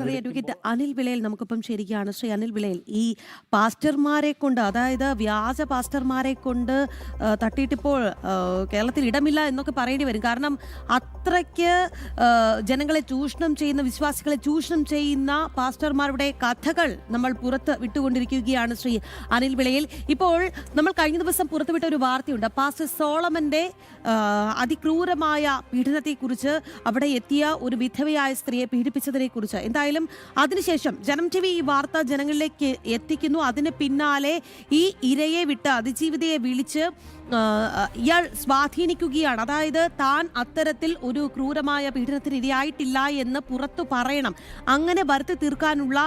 Advocate Anil വിളയിൽ നമുക്കിപ്പം ശരിയാണ്. ശ്രീ അനിൽ വിളയിൽ, ഈ പാസ്റ്റർമാരെ കൊണ്ട്, അതായത് വ്യാജ പാസ്റ്റർമാരെ കൊണ്ട് തട്ടിയിട്ടിപ്പോൾ കേരളത്തിൽ ഇടമില്ല എന്നൊക്കെ പറയേണ്ടി വരും. കാരണം അത്രയ്ക്ക് ജനങ്ങളെ ചൂഷണം ചെയ്യുന്ന, വിശ്വാസികളെ ചൂഷണം ചെയ്യുന്ന പാസ്റ്റർമാരുടെ കഥകൾ നമ്മൾ പുറത്ത് വിട്ടുകൊണ്ടിരിക്കുകയാണ് ശ്രീ അനിൽ വിളയിൽ. ഇപ്പോൾ നമ്മൾ കഴിഞ്ഞ ദിവസം പുറത്തുവിട്ട ഒരു വാർത്തയുണ്ട്. പാസ്റ്റർ സോളമന്റെ അതിക്രൂരമായ പീഡനത്തെക്കുറിച്ച്, അവിടെ എത്തിയ ഒരു വിധവയായ സ്ത്രീയെ പീഡിപ്പിച്ചതിനെ കുറിച്ച്. എന്തായാലും അതിനുശേഷം ജനം ടി വി ഈ വാർത്ത ജനങ്ങളിലേക്ക് എത്തിക്കുന്നു. അതിന് പിന്നാലെ ഈ ഇരയെ വിട്ട് അതിജീവിതയെ വിളിച്ച് ഇയാൾ സ്വാധീനിക്കുകയാണ്. അതായത് താൻ അത്തരത്തിൽ ഒരു ക്രൂരമായ പീഡനത്തിന് ഇരയായിട്ടില്ല എന്ന് പുറത്തു പറയണം. അങ്ങനെ വരുത്തി തീർക്കാനുള്ള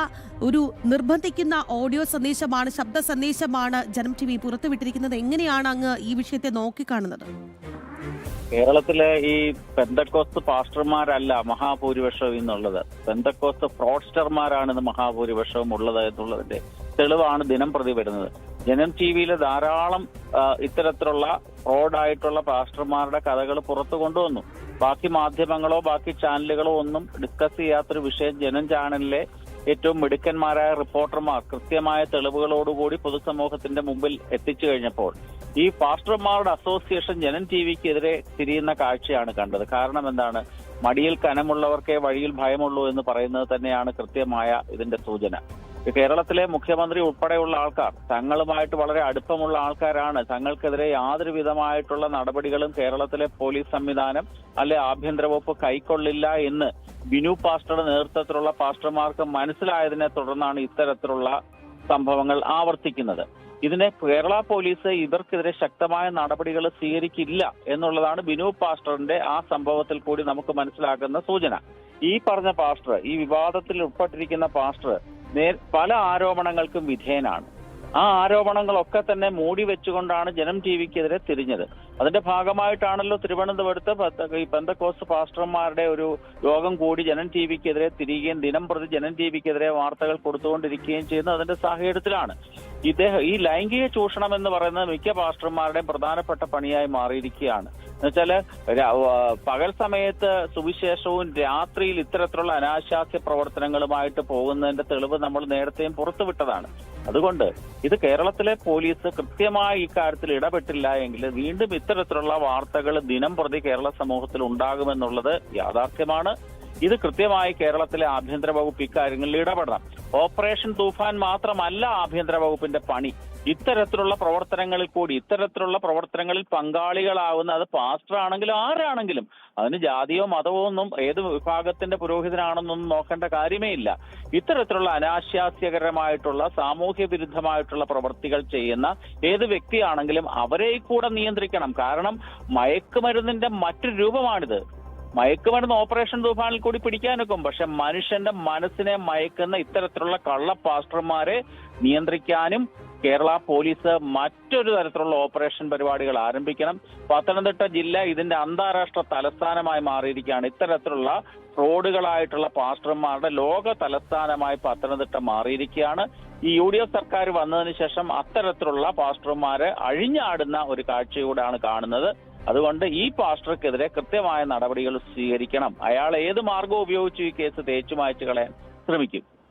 ഒരു നിർബന്ധിക്കുന്ന ഓഡിയോ സന്ദേശമാണ്, ശബ്ദ സന്ദേശമാണ് ജനം ടി വി പുറത്തുവിട്ടിരിക്കുന്നത്. എങ്ങനെയാണ് അങ്ങ് ഈ വിഷയത്തെ നോക്കിക്കാണുന്നത്? കേരളത്തിലെ ഈ പെന്തക്കോസ്ത് പാസ്റ്റർമാരല്ല മഹാഭൂരിപക്ഷവും എന്നുള്ളത്, പെന്തക്കോസ്ത് ഫ്രോഡ്സ്റ്റർമാരാണ് ഇന്ന് മഹാഭൂരിപക്ഷവും ഉള്ളത് എന്നുള്ളതിന്റെ തെളിവാണ് ദിനം പ്രതി വരുന്നത്. ജനം ടി വിയിൽ ധാരാളം ഇത്തരത്തിലുള്ള ഫ്രോഡായിട്ടുള്ള പാസ്റ്റർമാരുടെ കഥകൾ പുറത്തു കൊണ്ടുവന്നു. ബാക്കി മാധ്യമങ്ങളോ ബാക്കി ചാനലുകളോ ഒന്നും ഡിസ്കസ് ചെയ്യാത്തൊരു വിഷയം ജനം ചാനലിലെ ഏറ്റവും മിടുക്കന്മാരായ റിപ്പോർട്ടർമാർ കൃത്യമായ തെളിവുകളോടുകൂടി പൊതുസമൂഹത്തിന്റെ മുമ്പിൽ എത്തിച്ചു കഴിഞ്ഞപ്പോൾ ഈ പാസ്റ്റർമാരുടെ അസോസിയേഷൻ ജനം ടി വിക്കെതിരെ തിരിയുന്ന കാഴ്ചയാണ് കണ്ടത്. കാരണം എന്താണ്? മടിയിൽ കനമുള്ളവർക്കേ വഴിയിൽ ഭയമുള്ളൂ എന്ന് പറയുന്നത് തന്നെയാണ് കൃത്യമായ ഇതിന്റെ സൂചന. കേരളത്തിലെ മുഖ്യമന്ത്രി ഉൾപ്പെടെയുള്ള ആൾക്കാർ തങ്ങളുമായിട്ട് വളരെ അടുപ്പമുള്ള ആൾക്കാരാണ്. തങ്ങൾക്കെതിരെ യാതൊരു വിധമായിട്ടുള്ള നടപടികളും കേരളത്തിലെ പോലീസ് സംവിധാനം അല്ലെ ആഭ്യന്തര വകുപ്പ് കൈക്കൊള്ളില്ല എന്ന് ബിനു പാസ്റ്ററുടെ നേതൃത്വത്തിലുള്ള പാസ്റ്റർമാർക്ക് മനസ്സിലായതിനെ തുടർന്നാണ് ഇത്തരത്തിലുള്ള സംഭവങ്ങൾ ആവർത്തിക്കുന്നത്. ഇതിനെ കേരള പോലീസ് ഇവർക്കെതിരെ ശക്തമായ നടപടികൾ സ്വീകരിക്കില്ല എന്നുള്ളതാണ് ബിനു പാസ്റ്ററിന്റെ ആ സംഭവത്തിൽ കൂടി നമുക്ക് മനസ്സിലാക്കുന്ന സൂചന. ഈ പറഞ്ഞ പാസ്റ്റർ, ഈ വിവാദത്തിൽ ഉൾപ്പെട്ടിരിക്കുന്ന പാസ്റ്റർ പല ആരോപണങ്ങൾക്കും വിധേയനാണ്. ആ ആരോപണങ്ങളൊക്കെ തന്നെ മൂടി വെച്ചുകൊണ്ടാണ് ജനം ടി വിക്കെതിരെ തിരിഞ്ഞത്. അതിന്റെ ഭാഗമായിട്ടാണല്ലോ തിരുവനന്തപുരത്ത് ഈ പെന്തക്കോസ്ത് പാസ്റ്റർമാരുടെ ഒരു യോഗം കൂടി ജനം ടി വിക്കെതിരെ തിരികുകയും ദിനം പ്രതി ജനം ടി വിക്കെതിരെ വാർത്തകൾ കൊടുത്തുകൊണ്ടിരിക്കുകയും ചെയ്യുന്നത് അതിന്റെ സാഹചര്യത്തിലാണ്. ഈ ലൈംഗിക ചൂഷണം എന്ന് പറയുന്നത് മിക്ക പാസ്റ്റർമാരുടെയും പ്രധാനപ്പെട്ട പണിയായി മാറിയിരിക്കുകയാണ്. എന്നുവെച്ചാല് പകൽ സമയത്ത് സുവിശേഷവും രാത്രിയിൽ ഇത്തരത്തിലുള്ള അനാശാസ്യ പ്രവർത്തനങ്ങളുമായിട്ട് പോകുന്നതിന്റെ തെളിവ് നമ്മൾ നേരത്തെയും പുറത്തുവിട്ടതാണ്. അതുകൊണ്ട് ഇത് കേരളത്തിലെ പോലീസ് കൃത്യമായി ഇക്കാര്യത്തിൽ ഇടപെട്ടില്ല എങ്കിൽ വീണ്ടും ഇത്തരത്തിലുള്ള വാർത്തകൾ ദിനം പ്രതി കേരള സമൂഹത്തിൽ ഉണ്ടാകുമെന്നുള്ളത് യാഥാർത്ഥ്യമാണ്. ഇത് കൃത്യമായി കേരളത്തിലെ ആഭ്യന്തര വകുപ്പ് ഇക്കാര്യങ്ങളിൽ ഇടപെടണം. ഓപ്പറേഷൻ തൂഫാൻ മാത്രമല്ല ആഭ്യന്തര വകുപ്പിന്റെ പണി. ഇത്തരത്തിലുള്ള പ്രവർത്തനങ്ങളിൽ പങ്കാളികളാവുന്ന, അത് പാസ്റ്റർ ആണെങ്കിലും ആരാണെങ്കിലും, അതിന് ജാതിയോ മതമോ ഒന്നും ഏത് വിഭാഗത്തിന്റെ പുരോഹിതനാണെന്നൊന്നും നോക്കേണ്ട കാര്യമേ ഇല്ല. ഇത്തരത്തിലുള്ള അനാശാസ്യകരമായിട്ടുള്ള സാമൂഹ്യ വിരുദ്ധമായിട്ടുള്ള പ്രവൃത്തികൾ ചെയ്യുന്ന ഏത് വ്യക്തിയാണെങ്കിലും അവരെ കൂടെ നിയന്ത്രിക്കണം. കാരണം മയക്കുമരുന്നിന്റെ മറ്റൊരു രൂപമാണിത്. മയക്കുമരുന്ന് ഓപ്പറേഷൻ തൂഫാനിൽ കൂടി പിടിക്കാനൊക്കും. പക്ഷെ മനുഷ്യന്റെ മനസ്സിനെ മയക്കുന്ന ഇത്തരത്തിലുള്ള കള്ള പാസ്റ്റർമാരെ നിയന്ത്രിക്കാനും കേരള പോലീസ് മറ്റൊരു തരത്തിലുള്ള ഓപ്പറേഷൻ പരിപാടികൾ ആരംഭിക്കണം. പത്തനംതിട്ട ജില്ല ഇതിന്റെ അന്താരാഷ്ട്ര തലസ്ഥാനമായി മാറിയിരിക്കുകയാണ്. ഇത്തരത്തിലുള്ള ഫ്രോഡുകളായിട്ടുള്ള പാസ്റ്റർമാരുടെ ലോക തലസ്ഥാനമായി പത്തനംതിട്ട മാറിയിരിക്കുകയാണ്. ഈ UDF സർക്കാർ വന്നതിന് ശേഷം അത്തരത്തിലുള്ള പാസ്റ്റർമാരെ അഴിഞ്ഞാടുന്ന ഒരു കാഴ്ചയൂടെയാണ് കാണുന്നത്. അതുകൊണ്ട് ഈ പാസ്റ്റർക്കെതിരെ കൃത്യമായ നടപടികൾ സ്വീകരിക്കണം. അയാൾ ഏത് മാർഗവും ഉപയോഗിച്ച് ഈ കേസ് തേച്ചു മായ്ച്ചു കളയാൻ ശ്രമിക്കും.